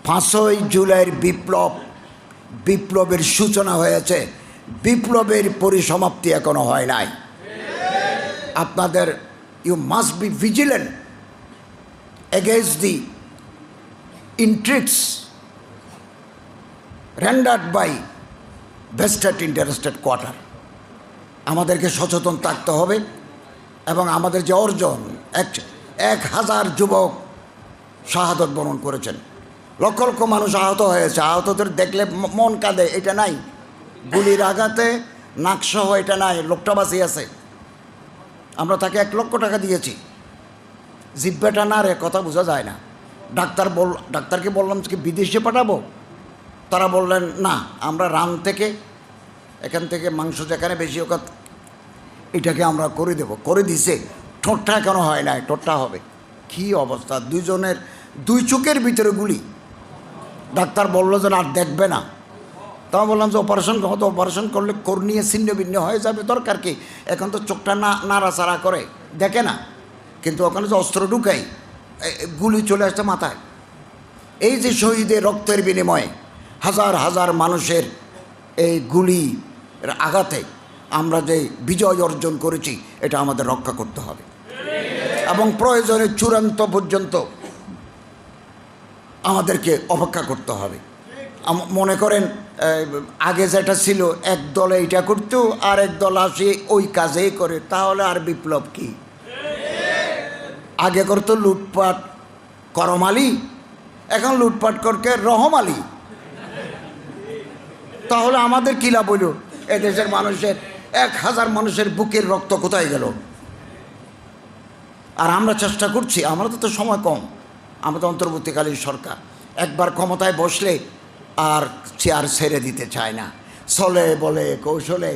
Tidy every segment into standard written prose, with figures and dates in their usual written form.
5ই জুলাইয়ের বিপ্লবের সূচনা হয়েছে, বিপ্লবের পরিসমাপ্তি এখনো হয় নাই। আপনাদের you must be vigilant against the intrigues rendered by vested interested quarter. আমাদেরকে সচেতন থাকতে হবে এবং আমাদের যে অর্জন 1000 যুবক শাহাদত বরণ করেছেন, লক্ষ লক্ষ মানুষ আহত হয়েছে। আহতদের দেখলে মন কাঁদে, এটা নাই। গুলির আঘাতে নাকসহ এটা নাই, লোকটা বাঁচিয়ে আছে। আমরা তাকে 1 লক্ষ টাকা দিয়েছি। জিব্বাটা না রে, কথা বোঝা যায় না। ডাক্তারকে বললাম কি বিদেশে পাঠাবো? তারা বললেন না, আমরা রান থেকে এখান থেকে মাংস যেখানে বেশি ওখান এটাকে আমরা করে দেব। করে দিছে, ঠোঁটটা এখনো হয় নাই, ঠোঁটটা হবে। কী অবস্থা! 2 জনের 2 চোখের ভিতরে গুলি। ডাক্তার বললো যে আর দেখবে না। তা বললাম যে অপারেশন হতো, অপারেশন করলে কর্নিয়া ছিন্ন ভিন্ন হয়ে যাবে, দরকার কি? এখন তো চোখটা নাড়াচাড়া করে, দেখে না। কিন্তু ওখানে যে অস্ত্র ঢুকাই, গুলি চলে আসছে মাথায়। এই যে শহীদের রক্তের বিনিময়ে হাজার হাজার মানুষের এই গুলির আঘাতে আমরা যে বিজয় অর্জন করেছি, এটা আমাদের রক্ষা করতে হবে এবং প্রয়োজনে চূড়ান্ত পর্যন্ত আমাদেরকে অপেক্ষা করতে হবে। মনে করেন আগে যেটা ছিল, এক দলে এটা করতো আর এক দল আসে ওই কাজেই করে, তাহলে আর বিপ্লব কি? আগে করতো লুটপাট করম আলী, এখন লুটপাট করকে রহম আলী। তাহলে আমাদের কী লাভ হইল? এদেশের মানুষের 1000 মানুষের বুকের রক্ত কোথায় গেল? আর আমরা চেষ্টা করছি, আমরা তো সময় কম, আমরা তো অন্তর্বর্তীকালীন সরকার। একবার ক্ষমতায় বসলে আর চেয়ার ছেড়ে দিতে চায় না, চলে বলে কৌশলে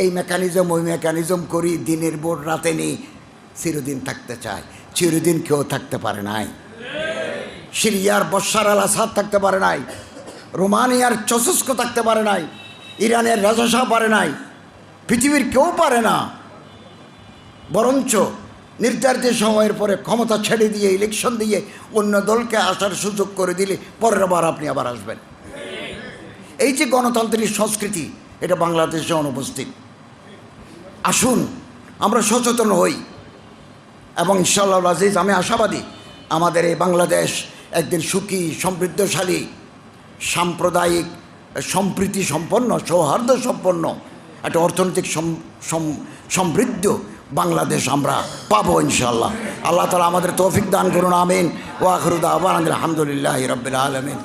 এই মেকানিজম ওই মেকানিজম করি, দিনের ভোর রাতে নেই, চিরদিন থাকতে চায়। চিরদিন কেউ থাকতে পারে নাই। সিরিয়ার বশার আল আসাদ থাকতে পারে নাই, রোমানিয়ার চসস্কো থাকতে পারে নাই, ইরানের রাজা শাহ পারে নাই, পৃথিবীর কেউ পারে না। বরঞ্চ নির্ধারিত সময়ের পরে ক্ষমতা ছেড়ে দিয়ে ইলেকশন দিয়ে অন্য দলকে আসার সুযোগ করে দিলে পরের বার আপনি আবার আসবেন। এই যে গণতান্ত্রিক সংস্কৃতি, এটা বাংলাদেশে অনুপস্থিত। আসুন আমরা সচেতন হই এবং ইনশাআল্লাহ আজিজ, আমি আশাবাদী আমাদের এই বাংলাদেশ একদিন সুখী, সমৃদ্ধশালী, সাম্প্রদায়িক সম্প্রীতি সম্পন্ন, সৌহার্দ্য সম্পন্ন একটা অর্থনৈতিক সমৃদ্ধ বাংলাদেশ আমরা পাবো ইনশাআল্লাহ। আল্লাহ তাআলা আমাদের তৌফিক দান করুন, আমিন। ওয়া আখিরু দাওয়ানা আলহামদুলিল্লাহি রাব্বিল আলামিন।